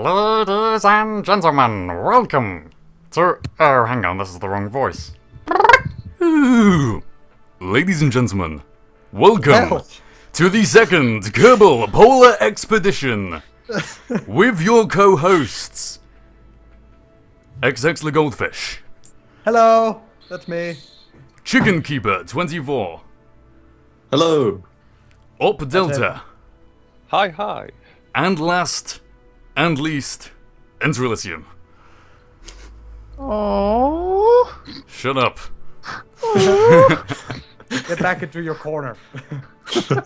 Ladies and gentlemen, welcome to... Oh, hang on, this is the wrong voice. Ooh. Ladies and gentlemen, welcome to the second Kerbal Polar Expedition with your co-hosts, XX the GoldFish. Hello, that's me. ChickenKeeper 24. Hello. Up Delta. Hi, hi. And last and least, enter Elysium. Oh. Shut up. Get back into your corner. For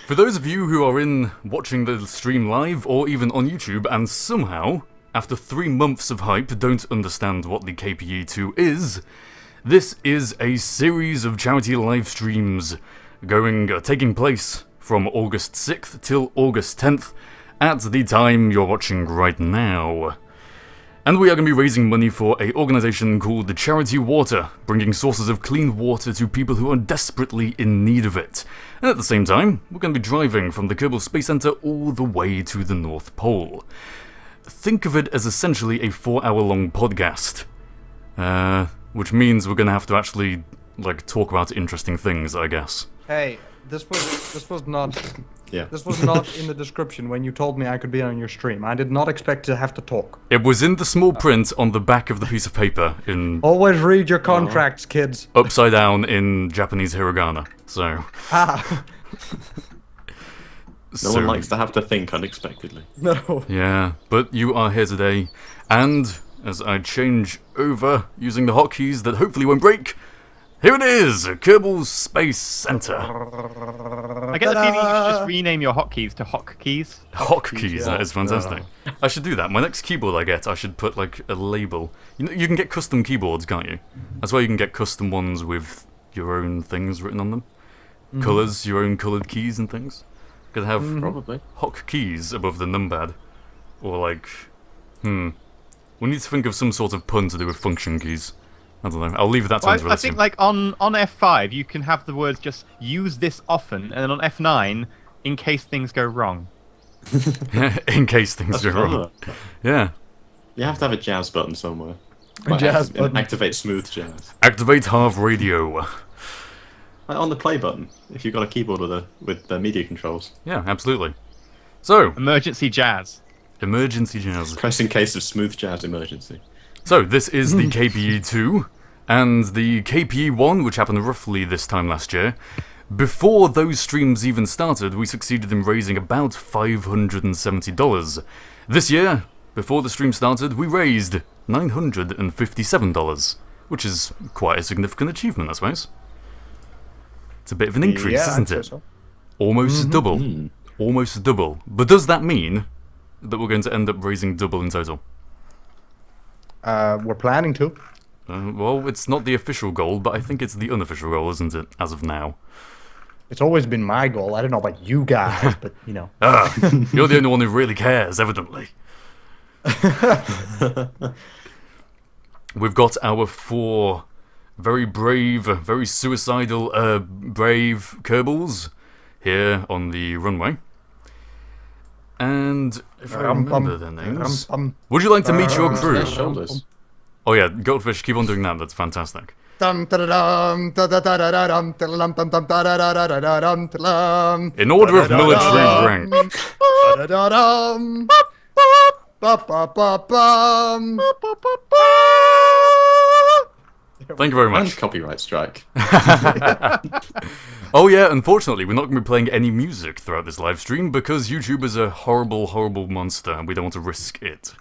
those of you who are watching the stream live or even on YouTube and somehow, after 3 months of hype, don't understand what the KPE2 is, this is a series of charity live streams taking place from August 6th till August 10th at the time you're watching right now. And we are going to be raising money for an organisation called the Charity Water, bringing sources of clean water to people who are desperately in need of it. And at the same time, we're going to be driving from the Kerbal Space Center all the way to the North Pole. Think of it as essentially a 4-hour-long podcast, which means we're going to have to actually talk about interesting things, I guess. Hey, this was not. Yeah. This was not in the description when you told me I could be on your stream. I did not expect to have to talk. It was in the small print on the back of the piece of paper in Always read your contracts, kids. upside down in Japanese hiragana. So. Ah. No one likes to have to think unexpectedly. No. Yeah, but you are here today, and as I change over using the hotkeys that hopefully won't break, here it is, Kerbal Space Center. I get the feeling you should just rename your hotkeys to hotkeys. Hotkeys, that is fantastic. I should do that. My next keyboard I get, I should put a label. You can get custom keyboards, can't you? That's why you can get custom ones with your own things written on them. Colours, your own coloured keys and things. Could have Probably. hotkeys above the numpad. Or we need to think of some sort of pun to do with function keys. I don't know. I'll leave that to Well, I think on F5 you can have the words just use this often, and then on F9 in case things go wrong. in case things go wrong. Yeah. You have to have a jazz button somewhere. A jazz button. Activate smooth jazz. Activate Harv radio. On the play button, if you've got a keyboard with the media controls. Yeah, absolutely. So, Emergency jazz. emergency jazz. Press in case of smooth jazz emergency. So, this is the KPE2 and the KPE1, which happened roughly this time last year. Before those streams even started, we succeeded in raising about $570. This year, before the stream started, we raised $957, which is quite a significant achievement, I suppose. It's a bit of an increase, isn't it? So. Almost double. Almost double. But does that mean that we're going to end up raising double in total? We're planning to. Well, it's not the official goal, but I think it's the unofficial goal, isn't it, as of now? It's always been my goal. I don't know about you guys, but you know. You're the only one who really cares, evidently. We've got our 4 very brave, very suicidal, brave Kerbals here on the runway. And if I remember their names... Would you like to meet your crew? Their shoulders. Oh yeah, GoldFish, keep on doing that, that's fantastic. In order of military rank. Thank you very much. And copyright strike. Oh yeah, unfortunately, we're not going to be playing any music throughout this live stream because YouTube is a horrible, horrible monster and we don't want to risk it.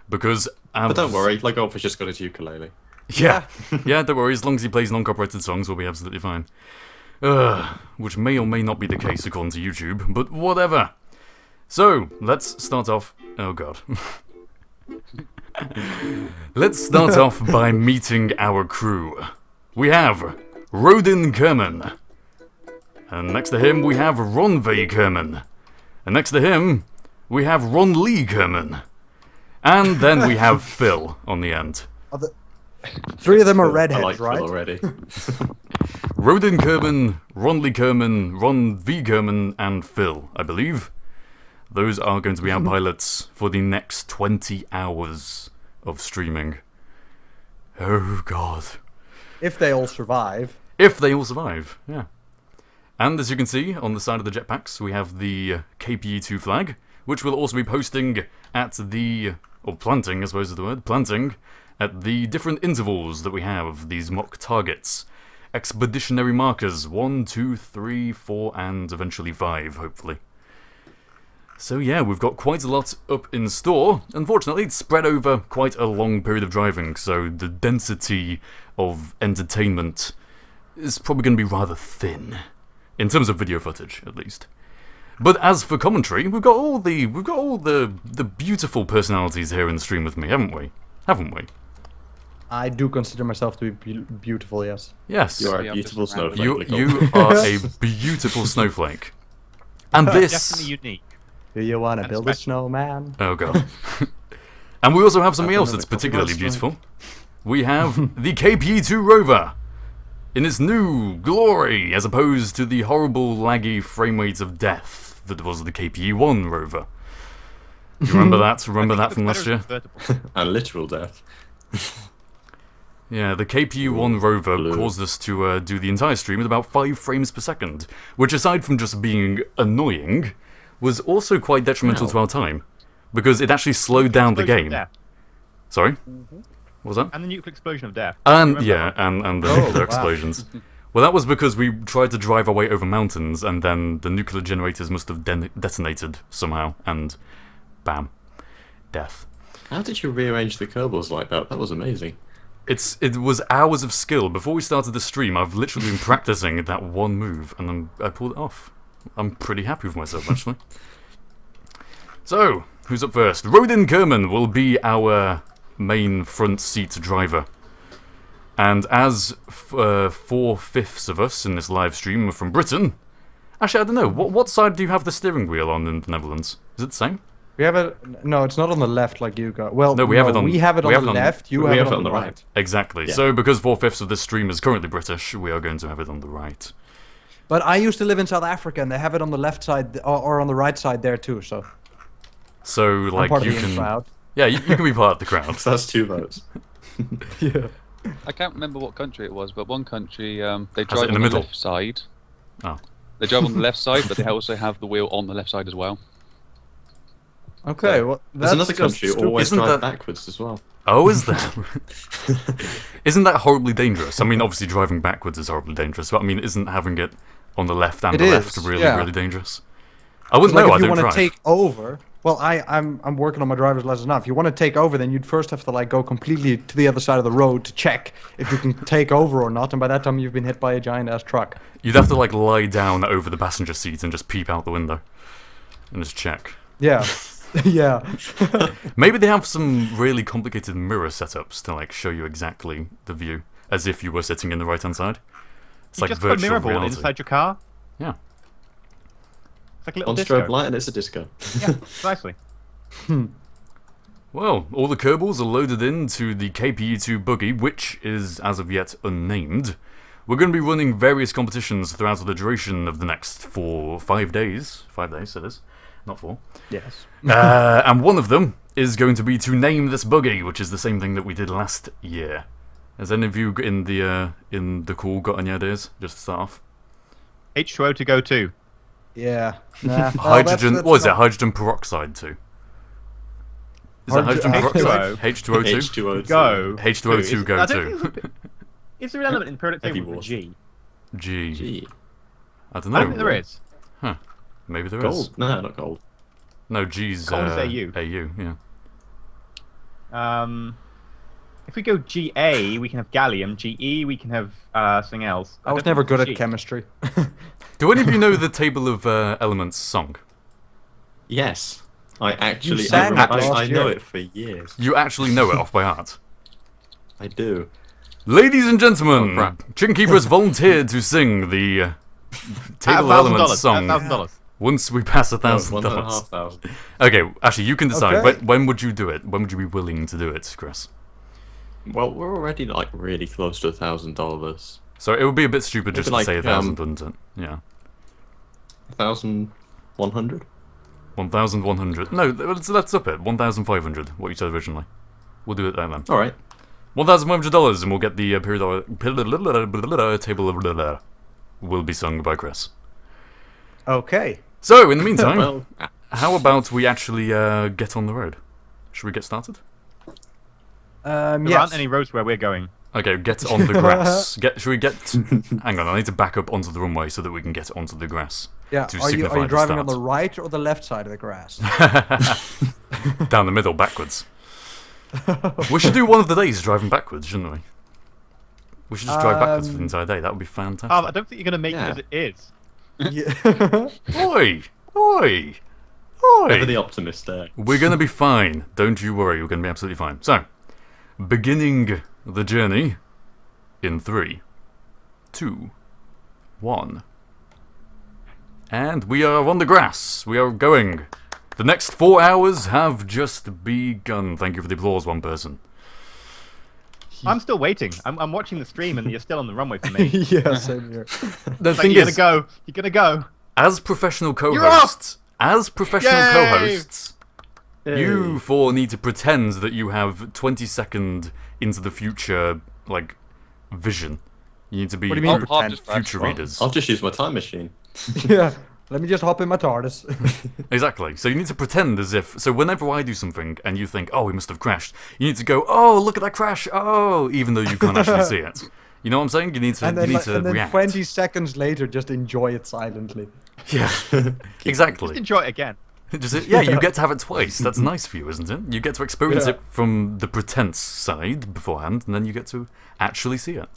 Because... But don't worry, GoldFish just got his ukulele. Yeah, don't worry, as long as he plays non-copyrighted songs, we'll be absolutely fine. Which may or may not be the case according to YouTube, but whatever. So, let's start off... Oh god. Let's start off by meeting our crew. We have Rodin Kerman. And next to him, we have Ronve Kerman. And next to him, we have Ron Lee Kerman. And then we have Phil on the end. 3 of them are I redheads, like right? Phil already. Rodin Kerman, Ron Lee Kerman, Ron V Kerman, and Phil, I believe. Those are going to be our pilots for the next 20 hours of streaming. Oh god. If they all survive. If they all survive, yeah. And as you can see, on the side of the jetpacks, we have the KPE2 flag, which we'll also be posting at the... or planting, I suppose is the word, planting, at the different intervals that we have, these mock targets. Expeditionary markers, 1, 2, 3, 4, and eventually 5, hopefully. So yeah, we've got quite a lot up in store. Unfortunately, it's spread over quite a long period of driving, so the density of entertainment is probably going to be rather thin. In terms of video footage, at least. But as for commentary, we've got all the beautiful personalities here in the stream with me, haven't we? Haven't we? I do consider myself to be beautiful, yes. Yes. You are a beautiful snowflake. You are a beautiful snowflake. And this... Definitely unique. Do you want to And build a special. snowman? Oh god. And we also have something That's else that's another particularly copyright strike. beautiful. We have the KPE2 rover in its new glory, as opposed to the horrible laggy frame rates of death that was the KPE1 rover. Do you remember that? Remember that from last year? And literal death. Yeah, the KPE1 rover Blue. caused us to do the entire stream at about 5 frames per second, which aside from just being annoying, was also quite detrimental to our time, because it actually slowed down the game. Sorry? What was that? And the nuclear explosion of death. And Remember yeah, that? and the Oh, nuclear wow. explosions. Well, that was because we tried to drive our way over mountains, and then the nuclear generators must have detonated somehow, and bam, death. How did you rearrange the Kerbals like that? That was amazing. It was hours of skill. Before we started the stream, I've literally been practicing that one move, and then I pulled it off. I'm pretty happy with myself, actually. So, who's up first? Rodin Kerman will be our main front seat driver. And as 4/5 of us in this live stream are from Britain, actually, I don't know, what side do you have the steering wheel on in the Netherlands? Is it the same? We have it. No, it's not on the left like you got. Well, No, we have it on- We have it we on have the it on- left. You we have it on the right. Exactly. Yeah. So, because 4/5 of this stream is currently British, we are going to have it on the right. But I used to live in South Africa, and they have it on the left side or on the right side there too. So So, I'm like, part you of the can... crowd. Yeah, you can be part of the crowd. So that's 2 votes. Yeah. I can't remember what country it was, but one country they Has it drive in on the the middle? left side. Oh. They drive on the left side, but they also have the wheel on the left side as well. Okay. Well, There's that's another just country who stupid. always Isn't drive that- backwards as well. Oh, is that? Isn't that horribly dangerous? I mean, obviously driving backwards is horribly dangerous, but I mean, isn't having it on the left and It the left is, really, yeah. really dangerous? I wouldn't Like know, I if you don't want to drive. take over. Well, I'm working on my driver's license now. If you want to take over, then you'd first have to like go completely to the other side of the road to check if you can take over or not. And by that time, you've been hit by a giant ass truck. You'd have to like lie down over the passenger seat and just peep out the window and just check. Yeah. Yeah. Maybe they have some really complicated mirror setups to like show you exactly the view, as if you were sitting in the right-hand side. It's You like just put a virtual mirror ball reality. inside your car. Yeah. It's like a little On disco. strobe light and it's a disco. Yeah, precisely. Well, all the Kerbals are loaded into the KPE2 buggy, which is as of yet unnamed. We're going to be running various competitions throughout the duration of the next 5 days. 5 days, it is. Not 4. Yes. And one of them is going to be to name this buggy, which is the same thing that we did last year. Has any of you in the call got any ideas? Just to start off. H2O to go to. Yeah. Nah. Hydrogen. That's What is it? not- Hydrogen peroxide too. Is that hydrogen Hydrogen- peroxide? H2O2. H2O2. Go. H2O2 go I don't to. think it's irrelevant in periodic Heavy table for water. G. G. Gee. I don't I know. don't think there is. Maybe there is. Gold? No, not gold. No, G's Gold is AU. AU, yeah. If we go GA, we can have gallium. GE, we can have something else. I was don't never think good it's at G. chemistry. Do any of you know the table of elements song? Yes. I actually sang I, it last I know year. it for years. You actually know it off by heart. I do. Ladies and gentlemen, Oh, crap. ChickenKeeper has volunteered to sing the table of $1,000. elements song $1,000. once we pass No, $1,000. $1,500. Okay, actually, you can decide. Okay. When would you do it? When would you be willing to do it, Chris? Well, we're already like really close to $1,000. So it would be a bit stupid just Maybe to say like, 1,000, wouldn't it? Yeah. 1,100. 1,100. No, let's up it. 1,500. What you said originally. We'll do it there then. All right. $1,500, and we'll get the table of will be sung by Chris. Okay. So, in the meantime, Well, how about we actually get on the road? Should we get started? There Yes. aren't any roads where we're going. Okay, get on the grass. Should we get... Hang on, I need to back up onto the runway so that we can get onto the grass. Yeah. To Are you signify the driving on start. the right or the left side of the grass? Down the middle, backwards. We should do one of the days driving backwards, shouldn't we? We should just drive backwards for the entire day. That would be fantastic. Harv, I don't think you're going to make Yeah. it as it is. Yeah. Oi! Oi! ever Oi! the optimist there. We're gonna be fine. Don't you worry, we're gonna be absolutely fine. So, beginning the journey in 3, 2, 1. And we are on the grass. We are going. The next 4 hours have just begun. Thank you for the applause, one person. I'm still waiting. I'm watching the stream and you're still on the runway for me. Yeah, same here. The Like, thing you're is, going to go. You're going to go. as professional off! co-hosts, Yay. you four need to pretend that you have 20-second into the future, like, vision. You need to be What do you mean Harv pretend? just crashed. future Well, readers. I'll just use my time machine. Yeah. Let me just hop in my TARDIS. Exactly. So you need to pretend as if... So whenever I do something and you think, oh, we must have crashed, you need to go, oh, look at that crash, oh, even though you can't actually see it. You know what I'm saying? You need to, and then, and then react. 20 seconds later, just enjoy it silently. Yeah, exactly. Just enjoy it again. Yeah, you get to have it twice. That's nice for you, isn't it? You get to experience Yeah. it from the pretense side beforehand, and then you get to actually see it.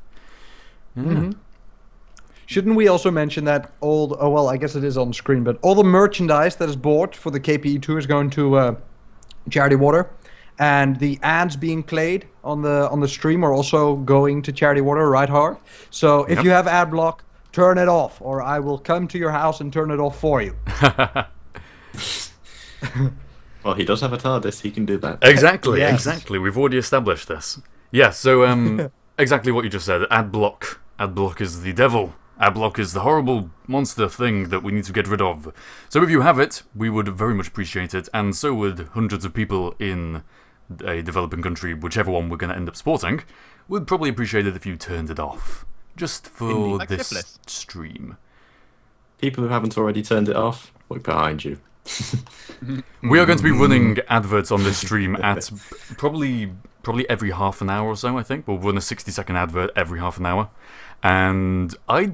Yeah. Shouldn't we also mention that all... Oh, well, I guess it is on screen, but all the merchandise that is bought for the KPE2 is going to Charity Water. And the ads being played on the stream are also going to Charity Water, right, Harv? So if Yep. you have ad block, turn it off, or I will come to your house and turn it off for you. Well, he does have a TARDIS. He can do that. Exactly, Yes. exactly. We've already established this. Yeah, so exactly what you just said. Ad block. Ad block is the devil. Ad block is the horrible monster thing that we need to get rid of. So if you have it, we would very much appreciate it, and so would hundreds of people in a developing country, whichever one we're going to end up supporting, would probably appreciate it if you turned it off. Just for Indeed. Like this syphilis. stream. People who haven't already turned it off, look behind you. We are going to be running adverts on this stream at probably every half an hour or so, I think. We'll run a 60-second advert every half an hour. And I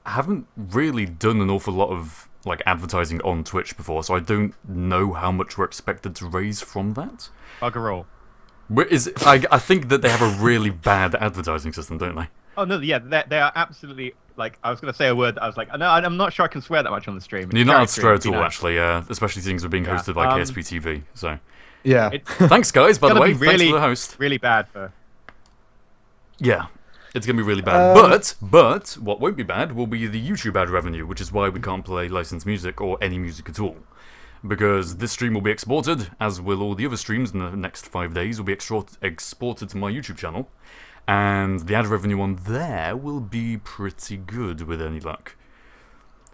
haven't really done an awful lot of like advertising on Twitch before, so I don't know how much we're expected to raise from that. Bugger all. I think that they have a really bad advertising system, don't they? Oh, no, yeah, they are absolutely... Like, I was going to say a word that I was like, no, I'm not sure I can swear that much on the stream. You're not allowed to swear Charity at all, stream, actually, especially things are being Yeah. hosted by KSP TV. So, Yeah. It's thanks, guys, by the gonna way. be Thanks really, for the host. really bad for... Yeah, it's going to be really bad. But what won't be bad will be the YouTube ad revenue, which is why we can't play licensed music or any music at all. Because this stream will be exported, as will all the other streams in the next 5 days, will be exported to my YouTube channel. And the ad revenue on there will be pretty good with any luck.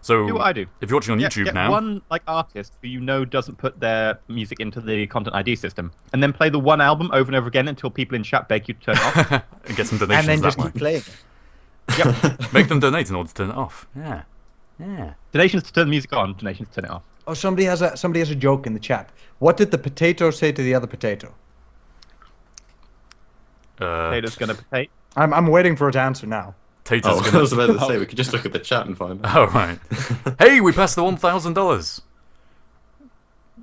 So, Do what I do. if you're watching on YouTube Get now... one like artist who you know doesn't put their music into the content ID system, and then play the one album over and over again until people in chat beg you to turn it off. and get some donations And then that just way. keep playing. Yep. Make them donate in order to turn it off. Yeah. Yeah. Donations to turn the music on, donations to turn it off. Oh, somebody has a joke in the chat. What did the potato say to the other potato? Potato's gonna potato. I'm waiting for it to answer now. Tato's Oh, I gonna... was about to say, we could just look at the chat and find out. Oh, right. Hey, we passed the $1,000.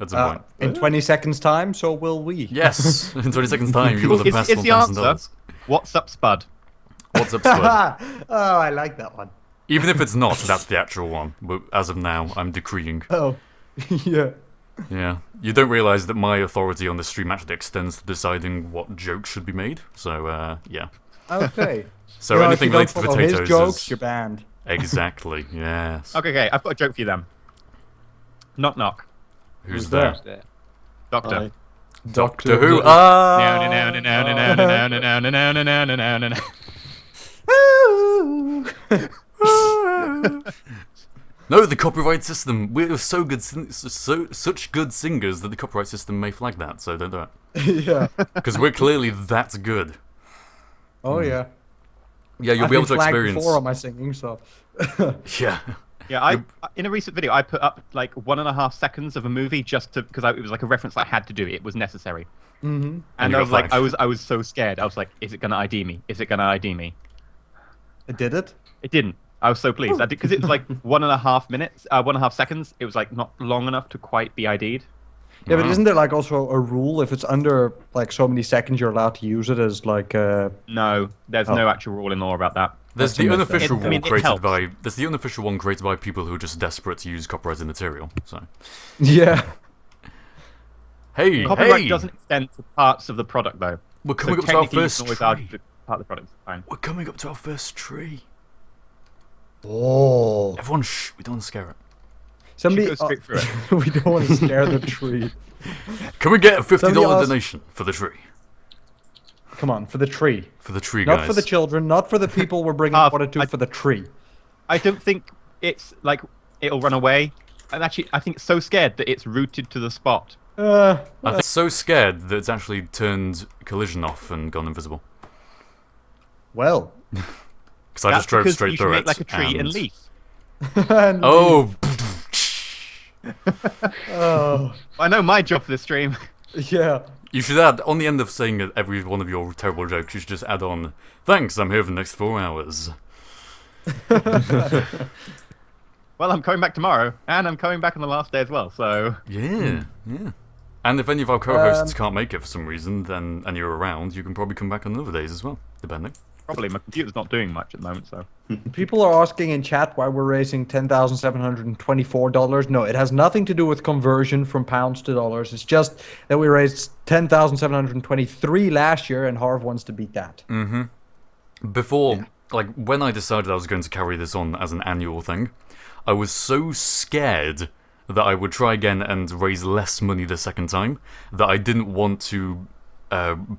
At some point. In 20 seconds time, so will we. Yes, in 20 seconds time, you will have passed Is the answer? $1,000. What's up, Spud? What's up, Spud? Oh, I like that one. Even if it's not, that's the actual one. But as of now, I'm decreeing. Oh, yeah. Yeah. You don't realise that my authority on the stream actually extends to deciding what jokes should be made. So, yeah. Okay. So You know, if anything you don't related to follow potatoes his jokes, is... you're banned. Exactly, yes. Okay, I've got a joke for you then. Knock knock. Who's Who's there? There. Doctor. Hi. Doctor Who? Ah! No, no, no, no, no, no, no, no, no, no, no, no, no, no, no. No, the copyright system. We're so good, such good singers that the copyright system may flag that. So don't do it. Yeah. Because we're clearly that good. Oh yeah. Yeah, you'll I've be able been to flagged experience. before on my singing, so. Yeah. Yeah, I in a recent video I put up like 1.5 seconds of a movie just to because it was like a reference I had to do. It was necessary. Mm-hmm. And you I got was like, flagged. I was so scared. I was like, is it gonna ID me? Is it gonna ID me? It did it. It didn't. I was so pleased. I did because it was like 1.5 minutes, 1.5 seconds. It was like not long enough to quite be ID'd. Yeah, but Wow. isn't there like also a rule if it's under like so many seconds you're allowed to use it as like No, there's no actual rule in law about that. There's That's the a myth then. unofficial I one mean, it created helps. by. There's the unofficial one created by people who are just desperate to use copyrighted material. So. Yeah. Hey, Copyright hey! doesn't extend to parts of the product though. We're So coming up to our technically you first can always tree. argue that part of the product is fine. We're coming up to our first tree. Oh. Everyone, shh! We don't want to scare it. Somebody Should go straight through it. we don't want to scare the tree. Can we get a $50 Somebody asked- donation for the tree? Come on, for the tree. For the tree, Not guys. for the children, not for the people we're bringing Harv, water to, for the tree. I don't think it's like it'll run away. And actually, I think it's so scared that it's rooted to the spot. I'm so scared that it's actually turned collision off and gone invisible. Well. Because I That's just drove because straight you through should it. make like a tree and and- leaf. And- Oh! oh. I know my job for this stream. Yeah. You should add, on the end of saying every one of your terrible jokes, you should just add on, thanks, I'm here for the next 4 hours. Well, I'm coming back tomorrow, and I'm coming back on the last day as well. So Yeah, yeah. And if any of our co-hosts can't make it for some reason, then and you're around, you can probably come back on other days as well, depending. probably my computer's not doing much at the moment. So People are asking in chat why we're raising $10,724. No, it has nothing to do with conversion from pounds to dollars. It's just that we raised 10,723 last year, and Harv wants to beat that. Before, like, when I decided I was going to carry this on as an annual thing, I was so scared that I would try again and raise less money the second time that I didn't want to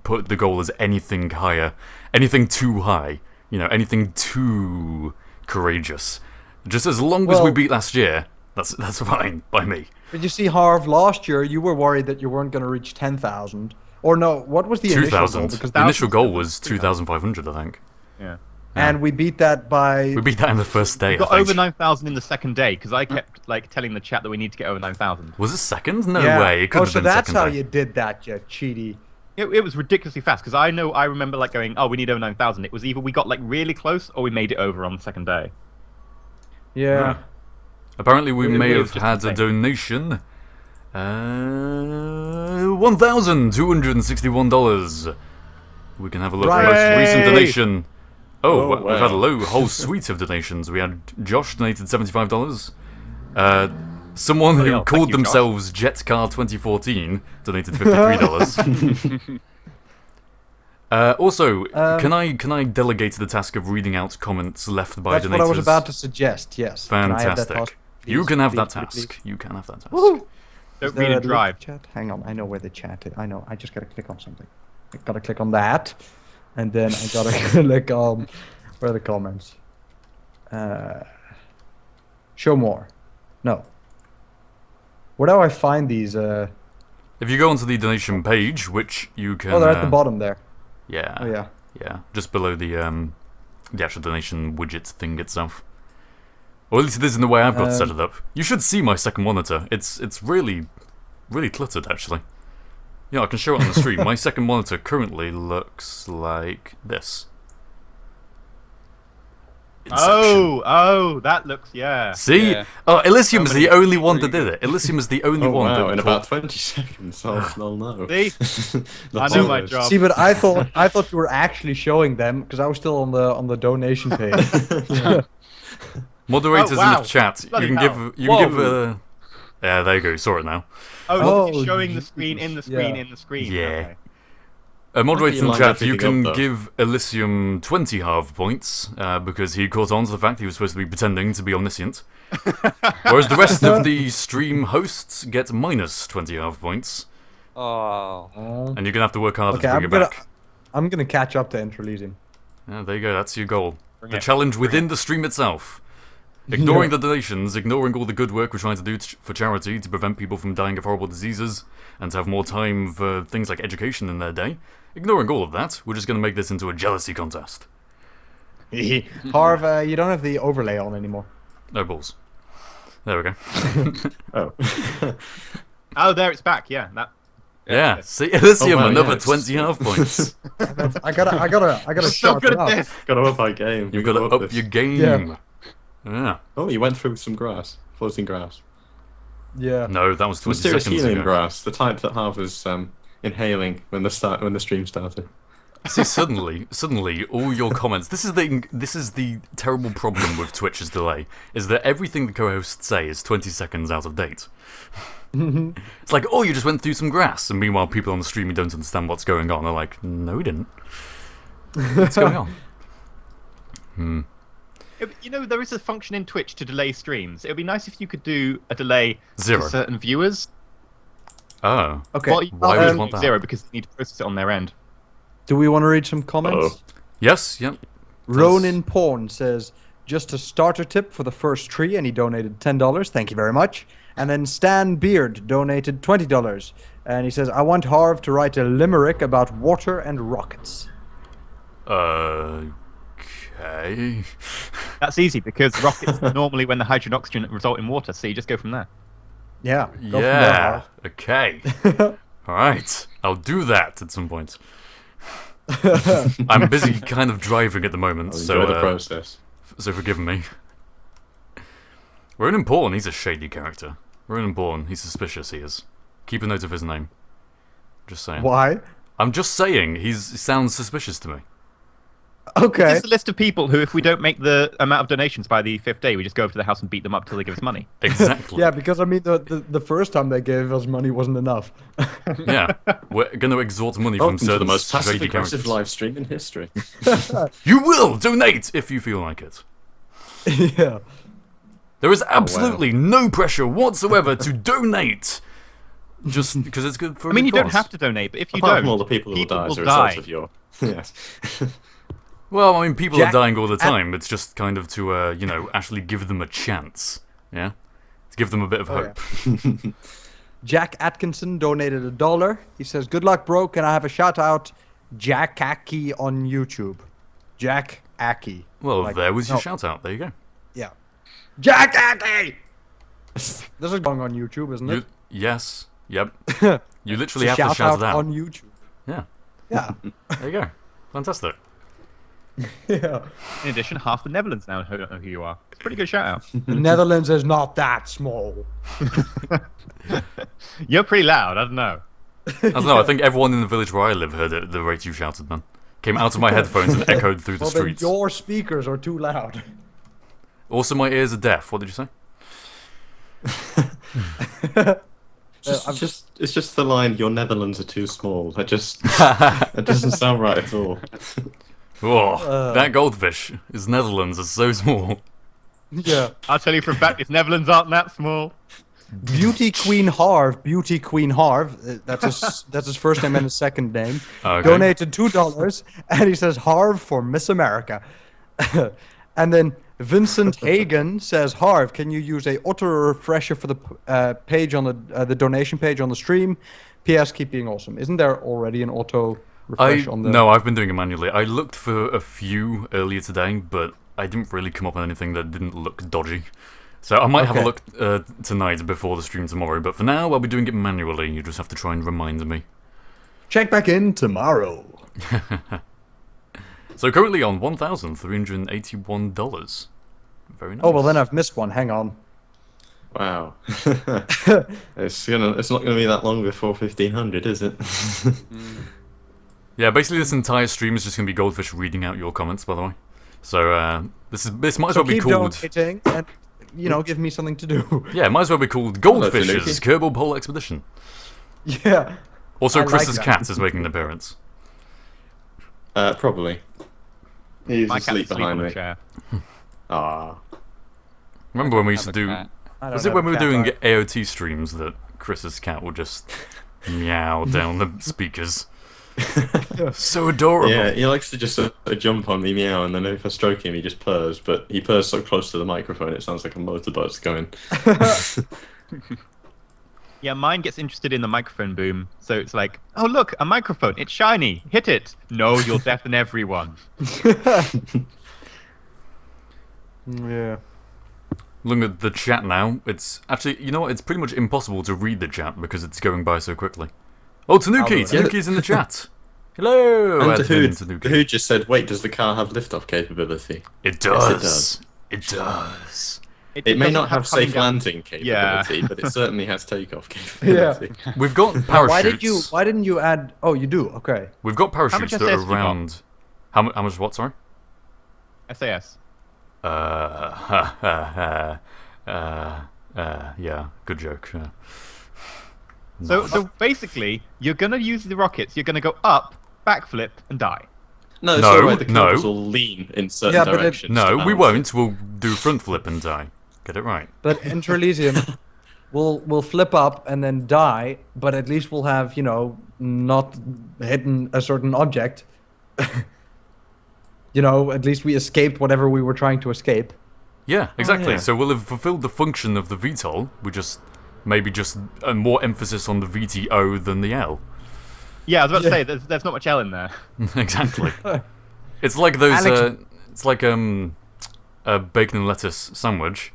put the goal as anything higher, anything too high, you know, anything too courageous. Just as long as we Well- beat last year, that's fine by me. But you see, Harv, last year you were worried that you weren't going to reach 10,000. Or no, what was the initial goal? 2,000. Because The initial goal was 2,500, I think. yeah, and we beat that by... We beat that in the first day, we got I think. over 9,000 in the second day because I kept like telling the chat that we need to get over 9,000. Was it second? No Yeah. way. It could Oh, have so been that's second how day. you did that, you cheaty. It was ridiculously fast because I remember like going, oh, we need over 9,000. It was either we got like really close or we made it over on the second day. Yeah. Apparently, we It may was have just had a insane. donation. $1,261. We can have a look at the most recent Hooray! donation. Oh, Oh, we've had a wow. whole suite of donations. We had Josh donated $75. Someone who hell, thank called you, Josh. themselves Jetcar 2014 donated $53. Also, can I delegate the task of reading out comments left by That's donators? what I was about to suggest, yes. Can I have that Fantastic. task, You please? can have that Please, please, task. You can have that task. Woohoo! Don't Is there read a and drive. Chat? Hang on, I know where the chat is. I know, I just gotta click on something. I gotta click on that, and then I gotta click on where are the comments. Show more. No. Where do I find these? If you go onto the donation page, which you can... Oh, they're at the bottom there. Yeah. Oh yeah. Yeah, just below the actual donation widget thing itself. Or at least it is in the way I've got set it up. You should see my second monitor. It's really, really cluttered, actually. Yeah, I can show it on the stream. My second monitor currently looks like this. Inception. Oh, that looks, yeah. See? Yeah. Oh, Elysium is So the many only one that people did it. Elysium is the only Oh one wow! that In caught- about 20 seconds, I'll know. See? The I know my horrors. job. See, but I thought you were actually showing them because I was still on the donation page. Moderators Oh, wow. in the chat, Bloody you can hell. give yeah, there you go. Saw it now. Oh, Oh, it's showing the screen in the screen yeah. in the screen. Yeah. Okay. Moderators in the Lucky you lined chat, you everything can up, though. give Elysium 20 half points because he caught on to the fact he was supposed to be pretending to be omniscient. Whereas the rest of the stream hosts get minus 20 half points, Oh. Oh. and you're gonna have to work harder Okay, to bring it back. I'm gonna catch up to Elysium. Yeah, there you go. That's your goal. Bring The it. challenge within the stream itself. Ignoring the donations, ignoring all the good work we're trying to do for charity to prevent people from dying of horrible diseases and to have more time for things like education in their day. Ignoring all of that, we're just going to make this into a jealousy contest. Harv, you don't have the overlay on anymore. No balls. There we go. Oh. Oh, there it's back. Yeah, that. Yeah, see, Elysium, Oh, wow, another yeah, it's- 20 half points. I gotta So sharpen good at up. this. Got to up our game. You've got to up this. your game. Yeah. Yeah. Oh, you went through some grass. Floating grass. Yeah. No, that was 20 Mysterious seconds helium ago. grass. The type that Harv was inhaling when the stream started. See, suddenly, all your comments. This is the terrible problem with Twitch's delay. Is that everything the co-hosts say is 20 seconds out of date. It's like, oh, you just went through some grass, and meanwhile, people on the stream who don't understand what's going on are like, no, we didn't. What's going on? You know, there is a function in Twitch to delay streams. It would be nice if you could do a delay 0. for certain viewers. Oh. Okay. Well, you Why can't would you do want that? 0 because they need to process it on their end. Do we want to read some comments? Yes. Yep. Ronin Porn says, just a starter tip for the first tree, and he donated $10. Thank you very much. And then Stan Beard donated $20. And he says, I want Harv to write a limerick about water and rockets. Okay. That's easy because rockets normally, when the hydrogen and oxygen result in water, so you just go from there. Yeah. Go from there, Yeah. Harv. Okay. All right. I'll do that at some point. I'm busy kind of driving at the moment, I'll so enjoy the process. so forgive me. Ronan Bourne, he's a shady character. Ronan Bourne, he's suspicious, he is. Keep a note of his name. Just saying. Why? I'm just saying, he sounds suspicious to me. Okay. It's a list of people who, if we don't make the amount of donations by the 5th day, we just go over to the house and beat them up till they give us money. Exactly. Yeah, because I mean, the first time they gave us money wasn't enough. Yeah. We're going to extort money from Welcome to the certain most shady passive-aggressive characters. live stream in history. You will donate if you feel like it. Yeah. There is absolutely no pressure whatsoever to donate. Just because it's good for a I mean, you good don't cause. have to donate, but if you Apart don't, from all the people who will die as a die. result of your... Yes. Well, I mean, people Jack- are dying all the time. It's just kind of to, actually give them a chance. Yeah? To give them a bit of Oh, hope. Jack Atkinson donated $1. He says, good luck, bro. Can I have a shout out? Jack Aki on YouTube. Jack Aki. Well, Like- there was your no. shout out. There you go. Yeah. Jack Aki! This is going on YouTube, isn't it? Yes. Yep. You literally It's a have to shout it out. on YouTube. Yeah. Yeah. There you go. Fantastic. Yeah. In addition, half the Netherlands now know who you are. It's a pretty good shout out. The Netherlands is not that small. You're pretty loud, I don't know. I don't know. I think everyone in the village where I live heard it at the rate you shouted, man. Came out of my headphones and echoed through the Well, then streets. your speakers are too loud. Also, my ears are deaf. What did you say? It's just the line, your Netherlands are too small. That doesn't sound right at all. Oh, that goldfish. His Netherlands are so small. Yeah. I'll tell you for a fact, these Netherlands aren't that small. Beauty Queen Harv, that's his first name and his second name, Okay. donated $2, and he says Harv for Miss America. And then Vincent Hagen says, Harv, can you use a auto refresher for the page on the donation page on the stream? P.S. Keep being awesome. Isn't there already an auto refresh on the? No, I've been doing it manually. I looked for a few earlier today, but I didn't really come up with anything that didn't look dodgy. So I might have a look tonight before the stream tomorrow, but for now I'll be doing it manually. You just have to try and remind me. Check back in tomorrow. So currently on $1,381. Very nice. Oh well, then I've missed one. Hang on. Wow. It's not gonna be that long before 1500, is it? Yeah, basically this entire stream is just going to be GoldFish reading out your comments, by the way. So this might as well be keep called... donating and give me something to do. Yeah, it might as well be called GoldFish's Kerbal Pole Expedition. Yeah. Also, I like Chris's that. cat is making an appearance. Probably. He's My cat's asleep asleep behind on the me. chair. Ah. Remember when we used Have to a do... cat. I don't Was it have when a we were cat, doing right? AOT streams that Chris's cat would just meow down the speakers? So adorable. Yeah, he likes to just sort of jump on me, meow, and then if I stroke him, he just purrs. But he purrs so close to the microphone, it sounds like a motor buzz going. Yeah, mine gets interested in the microphone boom. So it's like, oh look, a microphone. It's shiny. Hit it. No, you'll deafen everyone. Yeah. Looking at the chat now, it's actually, you know what, it's pretty much impossible to read the chat because it's going by so quickly. Oh, Tanuki! Tanuki's in the chat! Hello! And Tanuki. who just said, wait, does the car have liftoff capability? It does! Yes, it does! It may doesn't not have coming safe down- landing capability, but it certainly has takeoff Yeah. capability. We've got parachutes. Why didn't you add? Oh, you do. Okay. We've got much parachutes that are SAS you got? around... How much what, sorry? SAS. Yeah, good joke. Yeah. So basically, you're gonna use the rockets. You're gonna go up, backflip, and die. No, it's No, alright, the no. cables will lean in certain Yeah, but it- directions. No, to we balance won't. We'll do front flip and die. Get it right. But Enter Elysium, we'll flip up and then die. But at least we'll have not hitting a certain object. At least we escaped whatever we were trying to escape. Yeah, exactly. yeah. So we'll have fulfilled the function of the VTOL. We just maybe just a more emphasis on the VTO than the L. Yeah, I was about to say there's not much L in there. Exactly. It's like those. Alex- It's like a bacon and lettuce sandwich,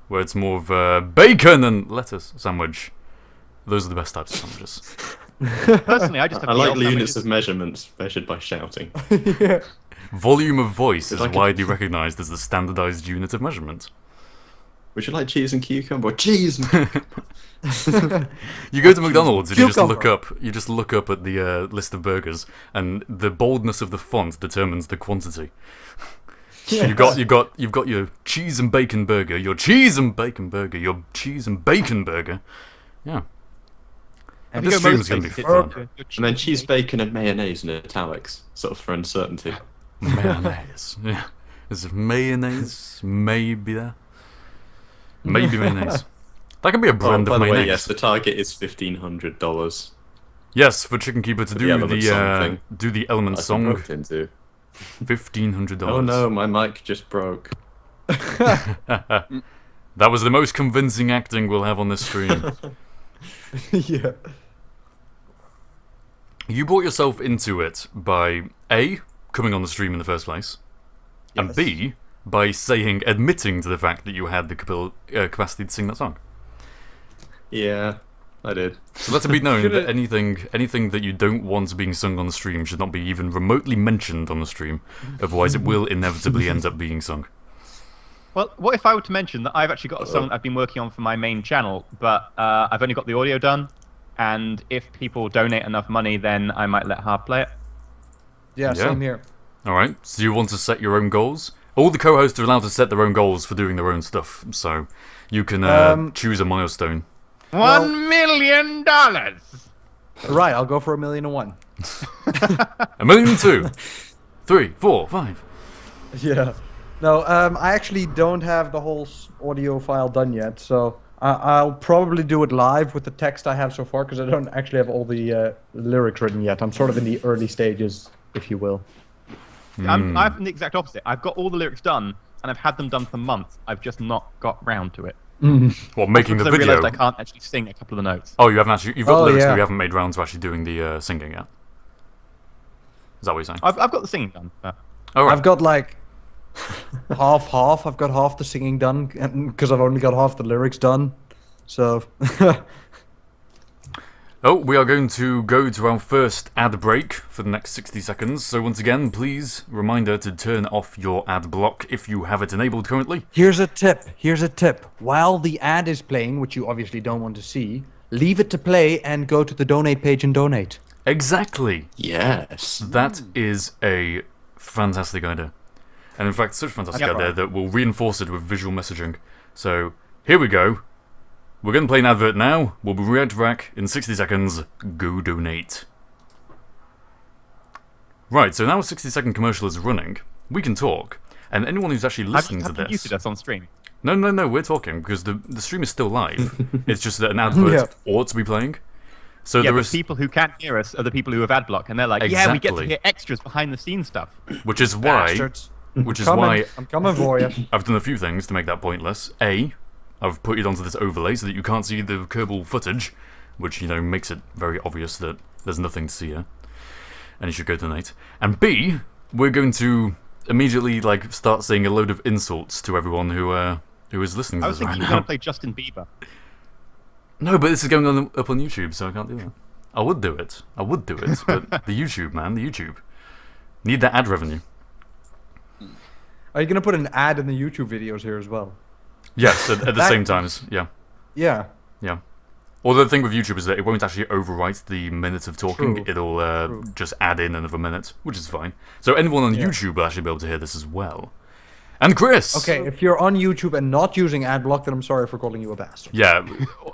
where it's more of a bacon and lettuce sandwich. Those are the best types of sandwiches. Personally, I just have I like the L units sandwiches. of measurements measured by shouting. Volume of voice is like a- widely recognized as the standardized unit of measurement. Would you like cheese and cucumber? Cheese and You go to McDonald's and Cucumber. you just look up at the list of burgers, and the boldness of the font determines the quantity. You've got your cheese and bacon burger, your cheese and bacon burger, your cheese and bacon burger. Yeah. If This you go stream most is going to be places, fun. And then cheese, bacon, and mayonnaise in italics, sort of for uncertainty. Mayonnaise. Yeah. Is it mayonnaise? Maybe there. Maybe mayonnaise. That could be a brand By of the mayonnaise. way, yes, the target is $1,500. Yes, for ChickenKeeper to For do the Element song thing. do the element That's song. broke into. $1,500. Oh no, my mic just broke. That was the most convincing acting we'll have on this stream. Yeah. You brought yourself into it by A, coming on the stream in the first place, and Yes. B, by admitting to the fact that you had the capacity to sing that song. Yeah, I did. So let it be known Should that it- anything that you don't want being sung on the stream should not be even remotely mentioned on the stream, otherwise it will inevitably end up being sung. Well, what if I were to mention that I've actually got a song I've been working on for my main channel, but I've only got the audio done, and if people donate enough money, then I might let Harv play it. Yeah. Same here. Alright, so you want to set your own goals? All the co-hosts are allowed to set their own goals for doing their own stuff, so you can choose a milestone. Well- $1 million! Right. I'll go for 1,000,001. 1,000,002, 3, 4, 5. Yeah. No, I actually don't have the whole audio file done yet, so I'll probably do it live with the text I have so far, because I don't actually have all the lyrics written yet. I'm sort of in the early stages, if you will. I'm the exact opposite. I've got all the lyrics done, and I've had them done for months. I've just not got round to it. What, making the Because I video? realised I can't actually sing a couple of the notes. Oh, you've got Oh, lyrics, yeah. but you haven't made rounds to actually doing the singing yet. Is that what you're saying? I've got the singing done. But Alright. I've got like half. I've got half the singing done, because I've only got half the lyrics done. So. Oh, we are going to go to our first ad break for the next 60 seconds. So once again, please, reminder to turn off your ad block if you have it enabled currently. Here's a tip. While the ad is playing, which you obviously don't want to see, leave it to play and go to the donate page and donate. Exactly. Yes. That is a fantastic idea. And in fact, such a fantastic idea that we'll reinforce it with visual messaging. So, here we go. We're going to play an advert now. We'll be right back in 60 seconds. Go donate. Right, so now a 60-second commercial is running. We can talk. And anyone who's actually listening to have you this... muted us on stream? No, we're talking, because the stream is still live. It's just that an advert ought to be playing. So Yeah, there but is, people who can't hear us are the people who have ad block, and they're like, yeah, we get to Exactly. hear extras behind the scenes stuff. which is why, Bastards. which is Coming. why I'm coming for you. I've done a few things to make that pointless. A, I've put it onto this overlay so that you can't see the Kerbal footage, which, you know, makes it very obvious that there's nothing to see here, and you should go donate. And B, we're going to immediately like start saying a load of insults to everyone who is listening to I this was thinking right you were now. going to play Justin Bieber. No, but this is going on up on YouTube, so I can't do that. I would do it, but the YouTube, man, the YouTube. Need that ad revenue. Are you gonna put an ad in the YouTube videos here as well? Yes, at the That- same times, yeah. Yeah. Yeah. Although the thing with YouTube is that it won't actually overwrite the minute of talking. True. It'll just add in another minute, which is fine. So anyone on YouTube will actually be able to hear this as well. And Chris! Okay, if you're on YouTube and not using ad block, then I'm sorry for calling you a bastard. Yeah,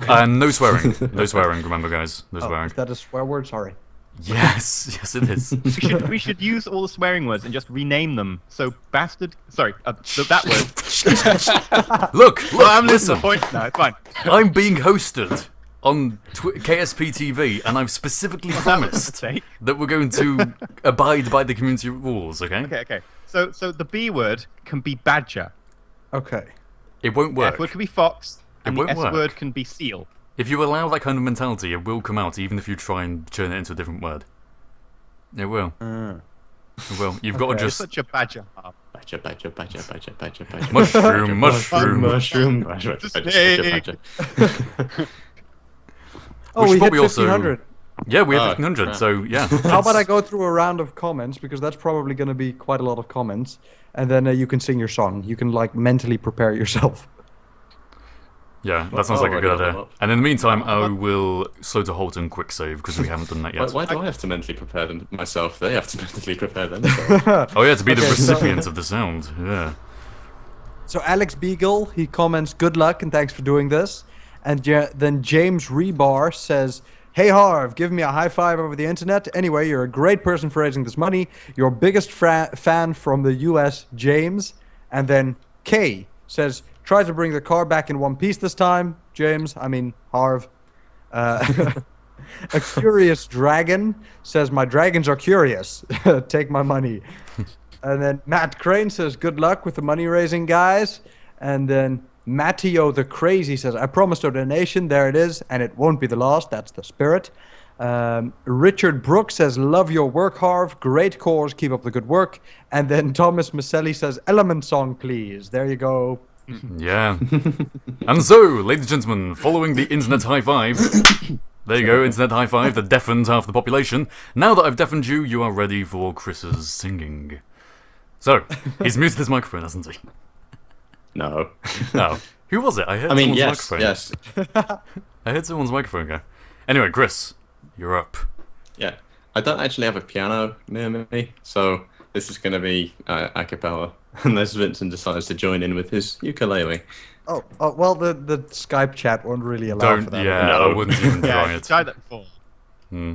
and no swearing. No swearing, remember, guys. No Oh, swearing. is that a swear word? Sorry. Yes, yes, it is. We should use all the swearing words and just rename them. So bastard. Sorry, that word. Look, I'm listen. listening to the point. No, it's fine. I'm being hosted on KSP TV, and I've specifically That was a promised mistake. that we're going to abide by the community rules, okay? Okay. So the B word can be badger. Okay. It won't The work. F word can be fox. And the won't S work. word can be seal. If you allow that kind of mentality, it will come out, even if you try and turn it into a different word. It will. It will. You've got to Okay. You're just... such a badger. Badger. Mushroom, mushroom. Mushroom. Snake. Oh, should we hit probably also- 1500. Yeah, we have Oh, 1500, crap. so yeah. How about I go through a round of comments, because that's probably going to be quite a lot of comments, and then you can sing your song. You can like mentally prepare yourself. Yeah, that sounds like a I good got that idea. up. And in the meantime, I will slow to halt and quick save, because we haven't done that yet. Why do I have to mentally prepare them myself? They have to mentally prepare themselves. Oh yeah, to be the Okay, so- recipient of the sound, yeah. So Alex Beagle, he comments, "Good luck and thanks for doing this." And then James Rebar says, "Hey Harv, give me a high five over the internet. Anyway, you're a great person for raising this money. Your biggest fan from the US, James." And then Kay says, "Try to bring the car back in one piece this time, James. I mean, Harv." A curious dragon says, "My dragons are curious. Take my money." And then Matt Crane says, "Good luck with the money raising, guys." And then Matteo the Crazy says, "I promised a donation. There it is, and it won't be the last. That's the spirit." Richard Brooks says, "Love your work, Harv. Great cause. Keep up the good work." And then Thomas Maselli says, "Element song, please." There you go. Yeah. And so, ladies and gentlemen, following the internet high five, there you go, internet high five that deafened half the population. Now that I've deafened you, you are ready for Chris's singing. So, he's muted his microphone, hasn't he? No. No. Who was it? I heard I mean, someone's yes, microphone. yes. I heard someone's microphone go. Anyway, Chris, you're up. Yeah. I don't actually have a piano near me, so this is going to be a cappella, unless Vincent decides to join in with his ukulele. Oh, well, the Skype chat won't really allow for Don't, that. yeah, No. I wouldn't even Yeah, try you it. tried that before.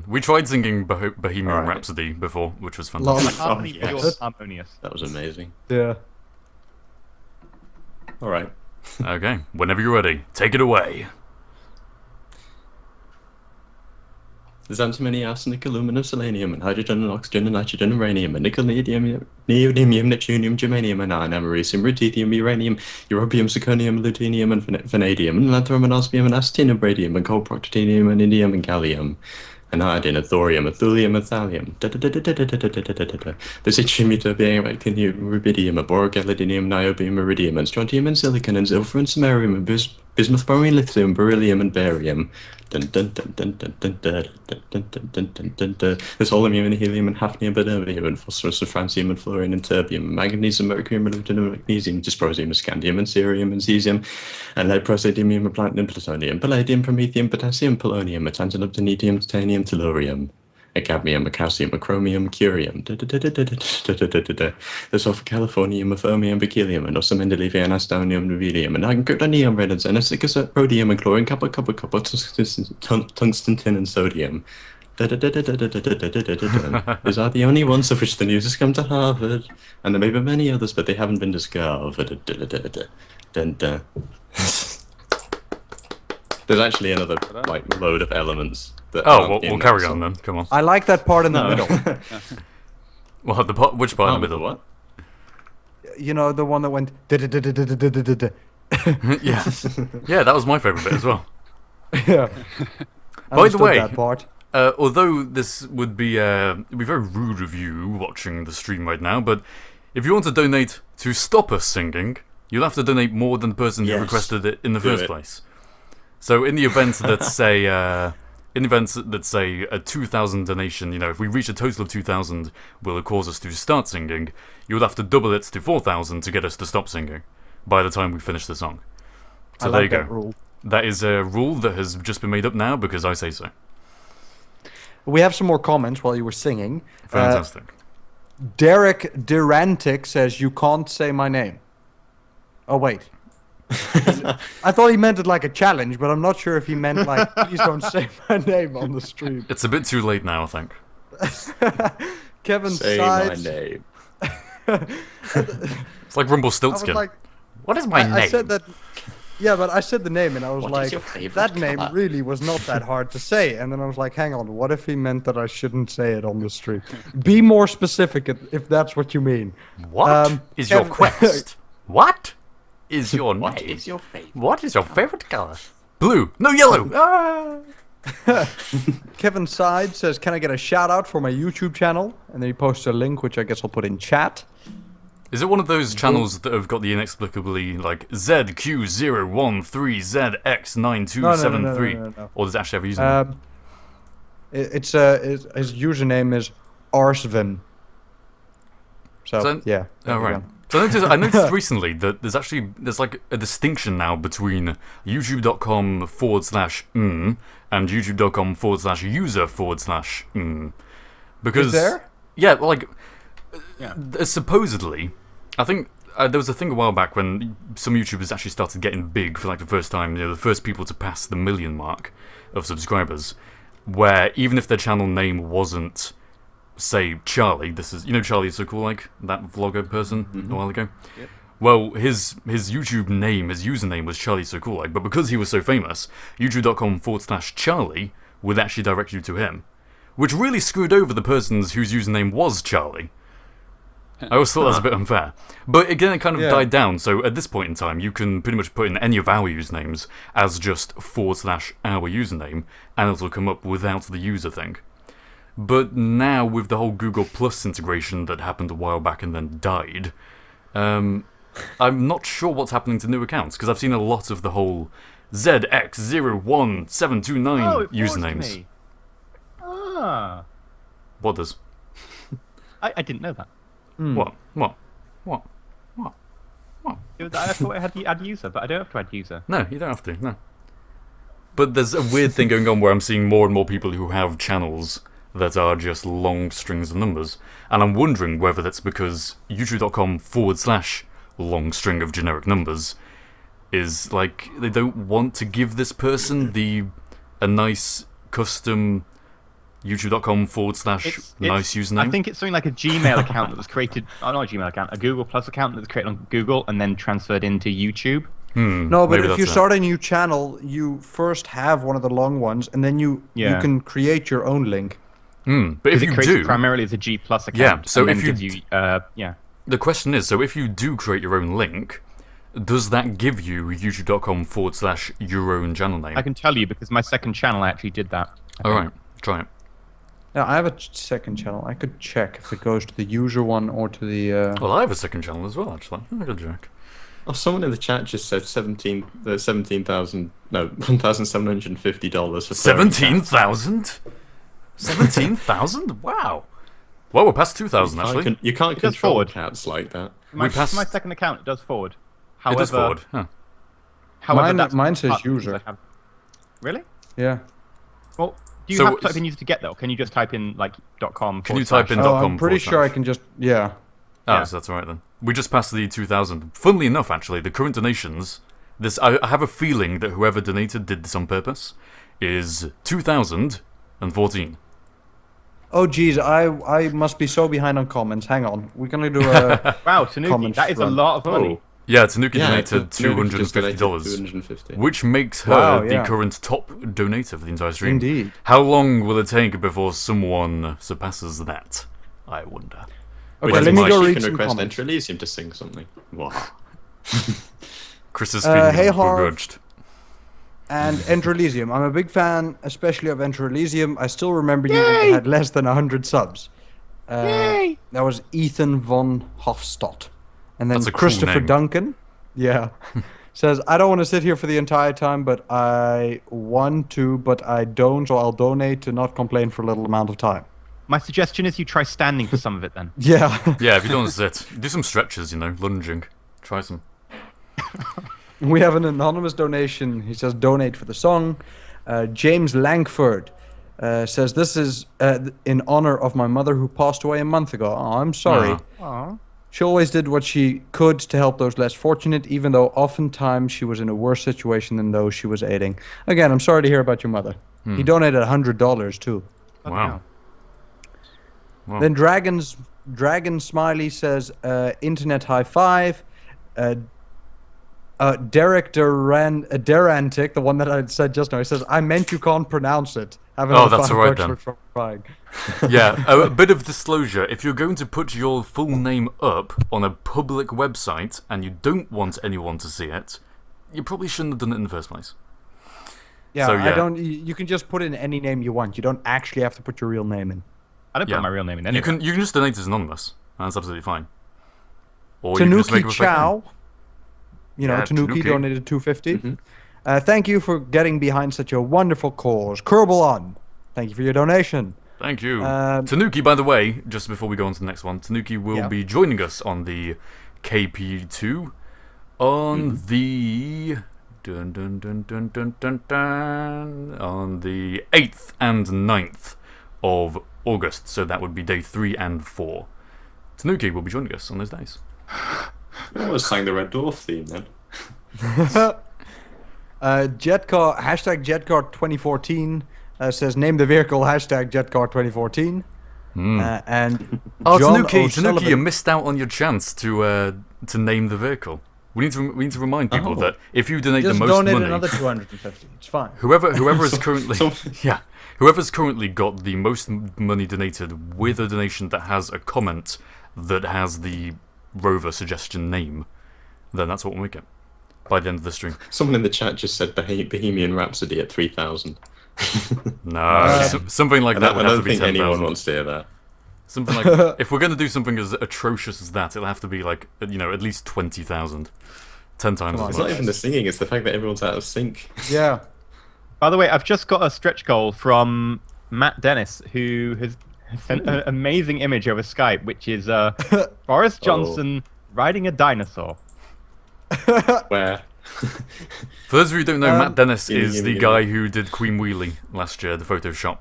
We tried singing Bohemian Alright. Rhapsody before, which was Lol. fantastic. Harmony yes. for yours, harmonious. That was amazing. Yeah. All right. Okay, whenever you're ready, take it away. There's antimony, arsenic, aluminum, selenium, and hydrogen, and oxygen, and nitrogen, and radium, and nickel, neodymium, neptunium, germanium, and iron, americium, ruthenium, uranium, europium, zirconium, lutetium, and vanadium, and lanthanum, and osmium, and acetinium, and radium, and coal, protactinium, and indium, and gallium, and iodine, and thorium, and thulium, and thallium. There's yttrium, ytterbium, actinium, rubidium, and borogalidinium, niobium, iridium, and strontium, and silicon, and silver, and samarium, and bismuth, bromine, lithium, beryllium, and barium. Dun dun dun dun dun dun dun dun dun dun dun dun dun dun. There's holmium and helium and hafnium, beryllium and phosphorus and francium and fluorine and terbium, manganese and mercury and molybdenum and magnesium, dysprosium and scandium and cerium and cesium, and lead, praseodymium and platinum, plutonium, palladium, promethium, potassium, polonium, tantalum, titanium, titanium, tellurium. A cadmium, a calcium, a chromium, curium. There's also californium, a fermium, berkelium, and also mendelevium, astonium, rubidium, and kryptonium, redens, and a rhodium, and chlorine, copper, tungsten, tin, and sodium. These are the only ones of which the news has come to Harvard, and there may be many others, but they haven't been discovered. There's actually another load of elements that Oh, aren't in we'll that carry on song. then. Come on. I like that part in the No. middle. Well, which part in the middle? What? You know, the one that went. "Da-da-da-da-da-da-da-da-da." Yeah, yeah, that was my favourite bit as well. Yeah. I By the understood way, that part. although this would be it'd be very rude of you watching the stream right now, but if you want to donate to stop us singing, you'll have to donate more than the person who Yes. requested it in the Do first it. place. So in the event that say a 2,000 donation, you know, if we reach a total of 2,000, will it cause us to start singing? You'll have to double it to 4,000 to get us to stop singing by the time we finish the song. So I there like you that go. rule. That is a rule that has just been made up now because I say so. We have some more comments while you were singing. Fantastic. Derek Durantic says, "You can't say my name." Oh, wait. I thought he meant it like a challenge, but I'm not sure if he meant like, please don't say my name on the stream. It's a bit too late now, I think. Kevin Say my Sides. name. It's like I was Rumpelstiltskin. like, What is my name? I said that. Yeah, but I said the name and I was What is like, your favorite that name colour? really was not that hard to say. And then I was like, hang on, what if he meant that I shouldn't say it on the stream? Be more specific if that's what you mean. What is your Kev- quest? What is your name? What is your favorite? What is your favorite color? Blue. No, yellow. Ah! Kevin Side says, can I get a shout out for my YouTube channel? And then he posts a link, which I guess I'll put in chat. Is it one of those channels that have got the inexplicably like ZQ013ZX9273? No. Or does it actually have a username? It's his username is Arsvin. So, yeah. there Oh, we right. go. So I noticed recently that there's like a distinction now between youtube.com/and youtube.com/user/. Because Is there? Yeah, like Yeah. supposedly, I think there was a thing a while back when some YouTubers actually started getting big for like the first time. You know, the first people to pass the 1 million mark of subscribers, where even if their channel name wasn't, say, Charlie, this is, you know, Charlie is so cool, like that vlogger person a while ago. Yep. Well, his YouTube name, his username was Charlie so cool, like, but because he was so famous, youtube.com/Charlie would actually direct you to him, which really screwed over the persons whose username was Charlie. I always thought that was a bit unfair. But again, it kind of Yeah. died down, so at this point in time, you can pretty much put in any of our usernames as just /our username, and it'll come up without the user thing. But now, with the whole Google Plus integration that happened a while back and then died, I'm not sure what's happening to new accounts, because I've seen a lot of the whole ZX01729 Oh, it forced usernames. me. Ah. What does? I didn't know that. What? I thought I had to add user, but I don't have to add user. No, you don't have to, no. But there's a weird thing going on where I'm seeing more and more people who have channels that are just long strings of numbers. And I'm wondering whether that's because youtube.com/long string of generic numbers is like, they don't want to give this person a nice custom youtube.com/nice username. I think it's something like a Gmail account that was created. Oh, not a Gmail account, a Google Plus account that was created on Google and then transferred into YouTube. No, but maybe if that's you it. start a new channel, you first have one of the long ones, and then you can create your own link. But if It you creates it do, primarily as a G Plus account. Yeah, so and then if you gives you, the question is, so if you do create your own link, does that give you youtube.com/your own channel name? I can tell you because my second channel I actually did that. Alright, try it. Now, I have a second channel. I could check if it goes to the user one or to the... Well, I have a second channel as well, actually. I could check. Oh, someone in the chat just said $17,000, no, $1,750 for 17,000? 17,000? Wow. Well, we're past 2,000, actually. You can't It does control forward. cats like that. My passed- my second account it does forward. It However, does forward. Huh. However, Mine- that's mine says part of the user. I have. Really? Yeah. Well, do you So have to type it's- in user to get that, or can you just type in like .com? Can you type in Oh, .com I'm pretty sure I /? can just... Yeah. Oh, Yeah. so that's alright then. We just passed the 2,000. Funnily enough, actually, the current donations, I have a feeling that whoever donated did this on purpose, is 2,014. Oh, geez, I must be so behind on comments. Hang on. We're going to do a... Wow, Tanuki, Comments that is a run. lot of money. Yeah, Tanuki Yeah, donated Tanuki just donated $250, $250. which makes her Wow, the yeah. current top donator for the entire stream. Indeed. How long will it take before someone surpasses that? I wonder. Okay, Wait, let me Mike, go You read can some request comments. Enter Elysium to sing something. Wow. Chris is feeling hey, Harv. begrudged. And Enter Elysium. I'm a big fan, especially of Enter Elysium. I still remember you when you had less than 100 subs. That was Ethan von Hofstadt. And then That's a cool Christopher name. Duncan. Yeah. Says, I don't want to sit here for the entire time, but I want to, but I don't, so I'll donate to not complain for a little amount of time. My suggestion is you try standing for some of it then. Yeah. Yeah, if you don't want to sit, do some stretches, you know, lunging. Try some. We have an anonymous donation. He says, donate for the song. James Langford says, this is in honor of my mother who passed away a month ago. Oh, I'm sorry. Aw. She always did what she could to help those less fortunate, even though oftentimes she was in a worse situation than those she was aiding. Again, I'm sorry to hear about your mother. He donated $100 too. Wow. Wow. Then Dragon Smiley says, internet high five. Derek Derantic, the one that I said just now, he says, I meant you can't pronounce it. Have Oh, another that's $5 all right then. for trying. Yeah, a bit of disclosure. If you're going to put your full name up on a public website and you don't want anyone to see it, you probably shouldn't have done it in the first place. Yeah, So, yeah. you can just put in any name you want. You don't actually have to put your real name in. I don't Yeah. put my real name in anyway. You can just donate as anonymous. That's absolutely fine. Or you can just make Tanuki up a fake name. Chow. You know, Yeah, Tanuki Tanuki. donated $250. Thank you for getting behind such a wonderful cause. Kerbal on. Thank you for your donation. Thank you. Um, Tanuki, by the way, just before we go on to the next one, Tanuki will Yeah. be joining us on the KPE2 on the on the 8th and 9th of August. So that would be day 3 and 4. Tanuki will be joining us on those days. I always sang the Red Dwarf theme then. Jetcar, hashtag Jetcar 2014 says, name the vehicle, hashtag Jetcar 2014. And Oh, John Tanuki, O'Sullivan- Tanuki, you missed out on your chance to name the vehicle. We need to remind people that if you donate just the most donate money, another 250. It's fine. whoever is currently whoever's currently got the most money donated with a donation that has a comment that has the rover suggestion name, then that's what we'll make it by the end of the stream. Someone in the chat just said Bohemian Rhapsody at 3,000. No, something like that I would have don't to be think anyone 10,000. wants to hear that. Something like if we're going to do something as atrocious as that, it'll have to be like, you know, at least 20,000, 10 times on, as It's much. not even the singing, it's the fact that everyone's out of sync. Yeah. By the way, I've just got a stretch goal from Matt Dennis, who has sent an amazing image over Skype, which is Boris Johnson riding a dinosaur. Where? For those of you who don't know, Matt Dennis gimme, is gimme, the gimme. guy who did Queen Wheelie last year, the Photoshop.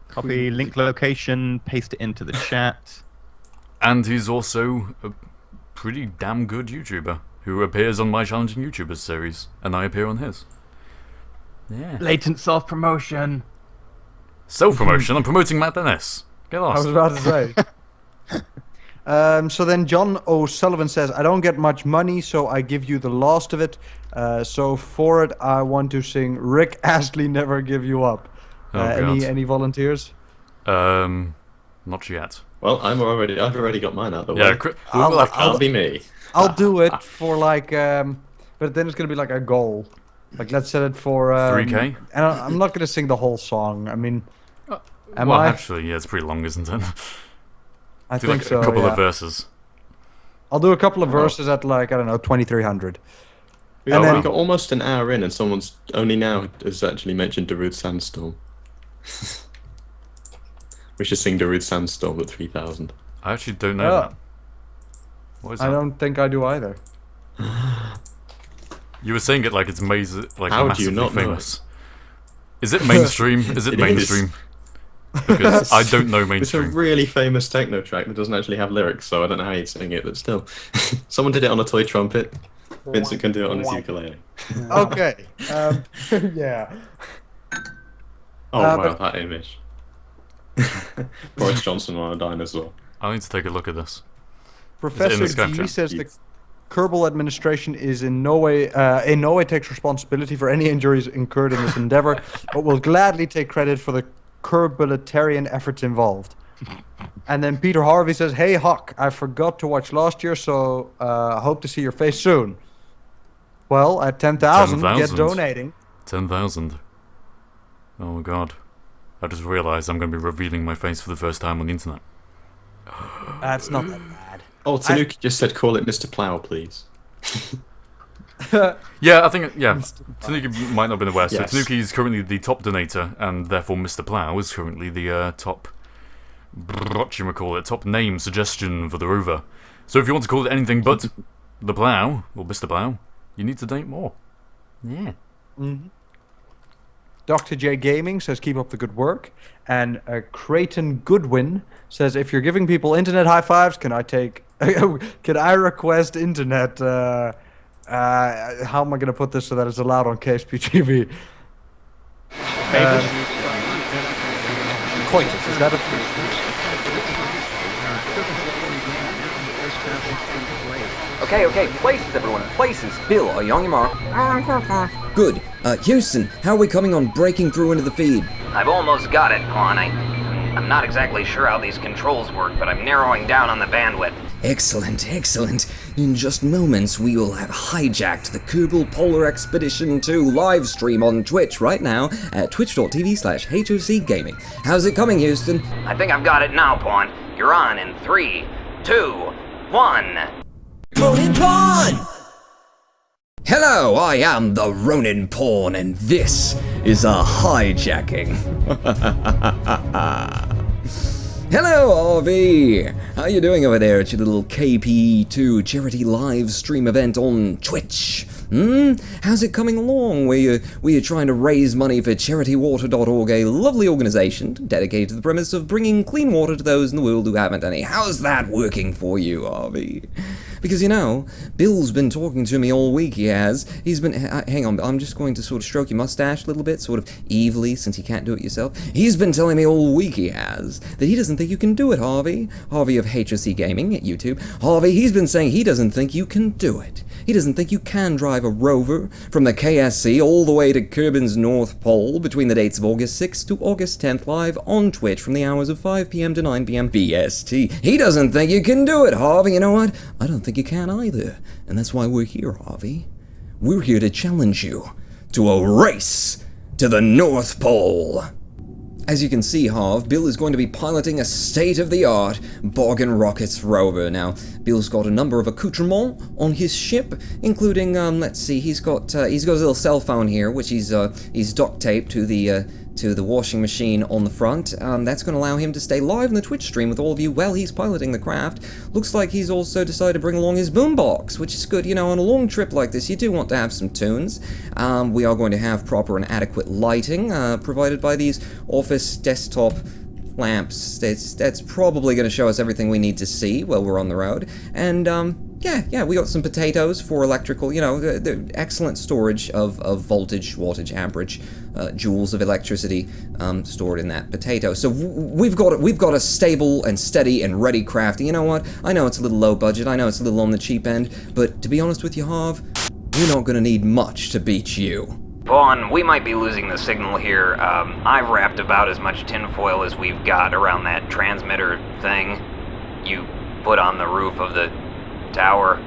Copy link location, paste it into the chat. And he's also a pretty damn good YouTuber who appears on my Challenging YouTubers series, and I appear on his. Yeah. Latent self-promotion. Self-promotion, I'm promoting Matt Dennis. Get I was lost. about to say. So then John O'Sullivan says, I don't get much money, so I give you the last of it. So for it, I want to sing Rick Astley, Never Give You Up. Oh, God. Any volunteers? Not yet. Well, I've already got mine out of the Yeah, way. I'll That'll be me. I'll do it for like, but then it's gonna be like a goal. Like let's set it for 3K? And I'm not gonna sing the whole song. I mean, am well, I? actually, yeah, it's pretty long, isn't it? I Do think like so. a couple yeah. of verses. I'll do a couple of verses at like I don't know 2,300. We And already then- got almost an hour in, and someone's only now has actually mentioned Darude Sandstorm. We should sing Darude Sandstorm at 3,000. I actually don't know Oh. that. What is I that? don't think I do either. You were saying it like it's like How do massively you not know famous. Is it mainstream? Is it It is. mainstream? Because I don't know It's a mainstream. really famous techno track that doesn't actually have lyrics, so I don't know how you'd sing it, but still. Someone did it on a toy trumpet. Vincent can do it on his ukulele. Okay. Yeah. Oh Uh, wow, that image. Boris Johnson on a dinosaur. I need to take a look at this. Professor Skype G chat? says the Kerbal administration is in no way takes responsibility for any injuries incurred in this endeavor, but will gladly take credit for the Kerbalitarian efforts involved. And then Peter Harvey says, "Hey Hoc, I forgot to watch last year, so hope to see your face soon." Well, at 10,000, get donating. 10,000. Oh god. I just realized I'm going to be revealing my face for the first time on the internet. That's not that bad. Oh, Tanuki just said call it Mr. Plow, please. Yeah, I think, Tanuki might not have been aware. So Yes. Tanuki is currently the top donator, and therefore Mr. Plow is currently the top, top name suggestion for the rover. So if you want to call it anything but the Plow, or Mr. Plow, you need to donate more. Yeah. Mm-hmm. Dr. J Gaming says keep up the good work, and Creighton Goodwin says if you're giving people internet high fives, can I request internet? How am I going to put this so that it's allowed on KSP TV? Coitus, is that Okay, places everyone, places. Bill, are you on your mark? Good. Houston, how are we coming on breaking through into the feed? I've almost got it, Quan. I'm not exactly sure how these controls work, but I'm narrowing down on the bandwidth. Excellent. In just moments, we will have hijacked the Kerbal Polar Expedition 2 live stream on Twitch right now at twitch.tv/HOCgaming. How's it coming, Houston? I think I've got it now, Quan. You're on in 3, 2, 1. Ronin Pawn! Hello, I am the Ronin Pawn, and this is a hijacking. Hello, RV! How you doing over there at your little KPE2 charity live stream event on Twitch? How's it coming along? Were you trying to raise money for charitywater.org, a lovely organization dedicated to the premise of bringing clean water to those in the world who haven't any? How's that working for you, RV? Because, you know, Bill's been talking to me all week, he has. He's been... hang on, I'm just going to sort of stroke your mustache a little bit, sort of evilly, since you can't do it yourself. He's been telling me all week, he has, that he doesn't think you can do it, Harvey. Harvey of HOCgaming at YouTube. Harvey, he's been saying he doesn't think you can do it. He doesn't think you can drive a rover from the KSC all the way to Kerbin's North Pole between the dates of August 6th to August 10th live on Twitch from the hours of 5 p.m. to 9 p.m. BST. He doesn't think you can do it, Harvey. You know what? I don't think you can either. And that's why we're here, Harvey. We're here to challenge you to a race to the North Pole. As you can see, Harv, Bill is going to be piloting a state-of-the-art Bargain Rockets rover. Now, Bill's got a number of accoutrements on his ship, including, let's see, he's got his little cell phone here, which he's duct taped to the washing machine on the front. That's going to allow him to stay live in the Twitch stream with all of you while he's piloting the craft. Looks like he's also decided to bring along his boombox, which is good. You know, on a long trip like this, you do want to have some tunes. We are going to have proper and adequate lighting provided by these office desktop lamps. That's probably going to show us everything we need to see while we're on the road. And yeah, we got some potatoes for electrical, you know, the excellent storage of voltage, wattage, amperage, joules of electricity stored in that potato. So we've got a stable and steady and ready craft. You know what? I know it's a little low budget. I know it's a little on the cheap end. But to be honest with you, Harv, we're not going to need much to beat you. Vaughn, we might be losing the signal here. I've wrapped about as much tinfoil as we've got around that transmitter thing you put on the roof of the tower.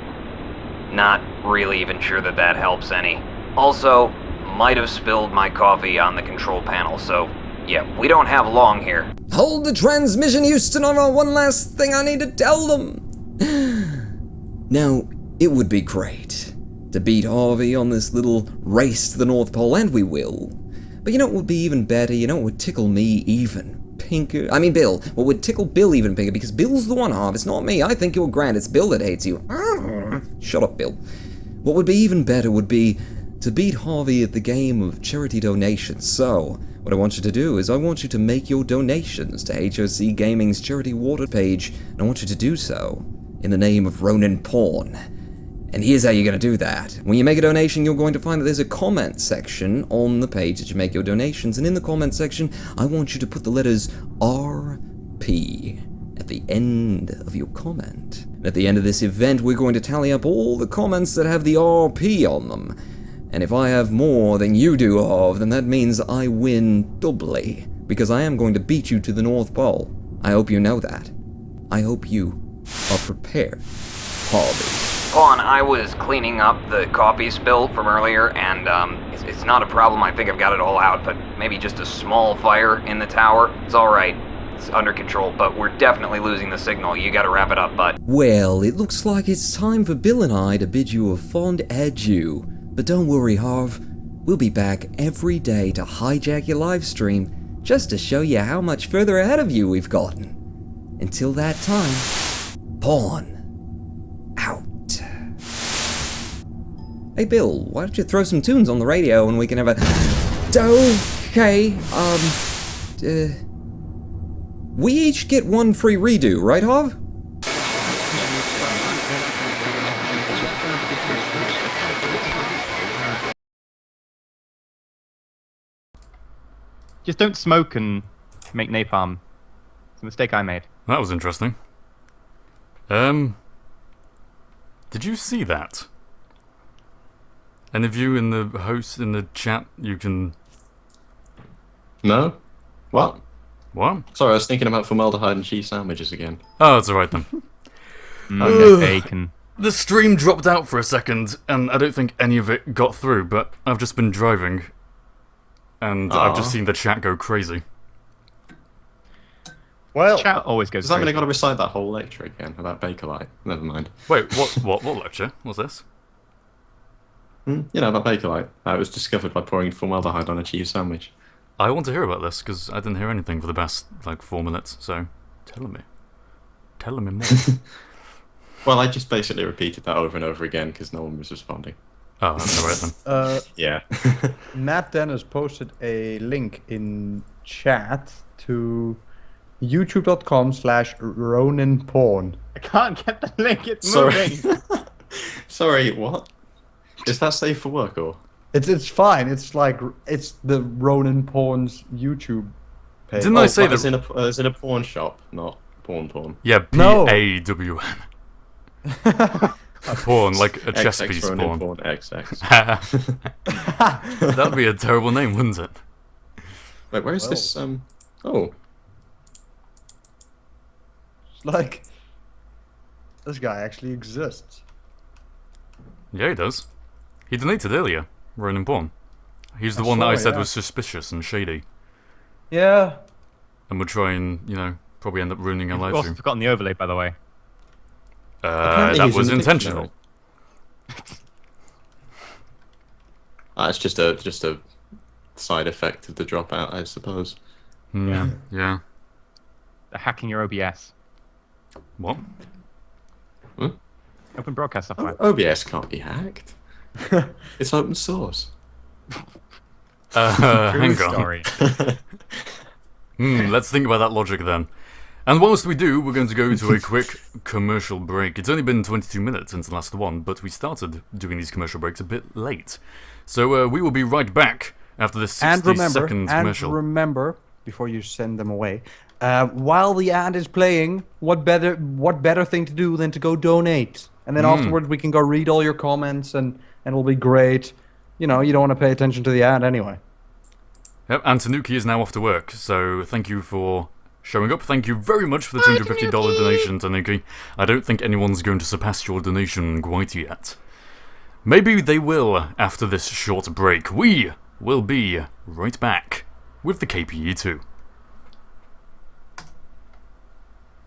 Not really even sure that helps any. Also, might have spilled my coffee on the control panel, so yeah, we don't have long here. Hold the transmission, Houston, I've got one last thing I need to tell them. Now, it would be great to beat Harvey on this little race to the North Pole, and we will. But you know what would be even better? You know what would tickle me even pinker? I mean, Bill. What would tickle Bill even pinker? Because Bill's the one, Harv. It's not me. I think you're grand. It's Bill that hates you. Shut up, Bill. What would be even better would be to beat Harvey at the game of charity donations. So, what I want you to do is I want you to make your donations to HOCgaming's charity water page, and I want you to do so in the name of Ronin Pawn. And here's how you're going to do that. When you make a donation, you're going to find that there's a comment section on the page that you make your donations. And in the comment section, I want you to put the letters RP at the end of your comment. At the end of this event, we're going to tally up all the comments that have the RP on them. And if I have more than you do, Harv, then that means I win doubly. Because I am going to beat you to the North Pole. I hope you know that. I hope you are prepared, Harvey. Pawn, I was cleaning up the coffee spill from earlier, and it's not a problem. I think I've got it all out, but maybe just a small fire in the tower. It's all right. It's under control, but we're definitely losing the signal. You gotta wrap it up, bud. Well, it looks like it's time for Bill and I to bid you a fond adieu. But don't worry, Harv. We'll be back every day to hijack your live stream, just to show you how much further ahead of you we've gotten. Until that time, Pawn out. Hey Bill, why don't you throw some tunes on the radio and we can have a... Okay, we each get one free redo, right, Harv? Just don't smoke and make napalm. It's a mistake I made. That was interesting. Did you see that? Any of you in the host in the chat, you can... No? What? What? Sorry, I was thinking about formaldehyde and cheese sandwiches again. Oh, it's alright then. Bacon. The stream dropped out for a second, and I don't think any of it got through, but I've just been driving, and I've just seen the chat go crazy. Well, Chat always goes Does that mean I crazy. got to recite that whole lecture again about Bakelite? Never mind. Wait, what lecture? What's this? You know, about Bakelite. It was discovered by pouring formaldehyde on a cheese sandwich. I want to hear about this, because I didn't hear anything for the past, 4 minutes, so tell me. Tell me more. Well, I just basically repeated that over and over again because no one was responding. Oh, that's alright then. Yeah. Matt Dennis posted a link in chat to youtube.com/RoninPorn. I can't get the link, it's Sorry. moving. Sorry, what? Is that safe for work or? It's fine. It's the Ronin Porn's YouTube page. Didn't I say As that? in a pawn shop, not porn. Yeah, No. P-A-W-N. A pawn, like a chess XX piece Ronin pawn. XX. That would be a terrible name, wouldn't it? Wait, where is this? Oh, It's like this guy actually exists. Yeah, he does. He donated earlier, Ronin Pawn. He's the one that I said was suspicious and shady. Yeah. And would try and, probably end up ruining our I've live also stream. forgotten the overlay, by the way. Apparently That he's was in the intentional. it's just a side effect of the dropout, I suppose. Yeah. They're hacking your OBS. What? Open broadcast software. OBS can't be hacked. It's open source. Hang on. Story. Let's think about that logic then. And whilst we do, we're going to go to a quick commercial break. It's only been 22 minutes since the last one, but we started doing these commercial breaks a bit late. So we will be right back after this 60-second commercial. And remember, before you send them away, while the ad is playing, what better thing to do than to go donate? And then afterwards we can go read all your comments and it'll be great. You don't want to pay attention to the ad anyway. Yep, and Tanuki is now off to work, so thank you for showing up. Thank you very much for the $250 donation, Tanuki. I don't think anyone's going to surpass your donation quite yet. Maybe they will after this short break. We will be right back with the KPE2.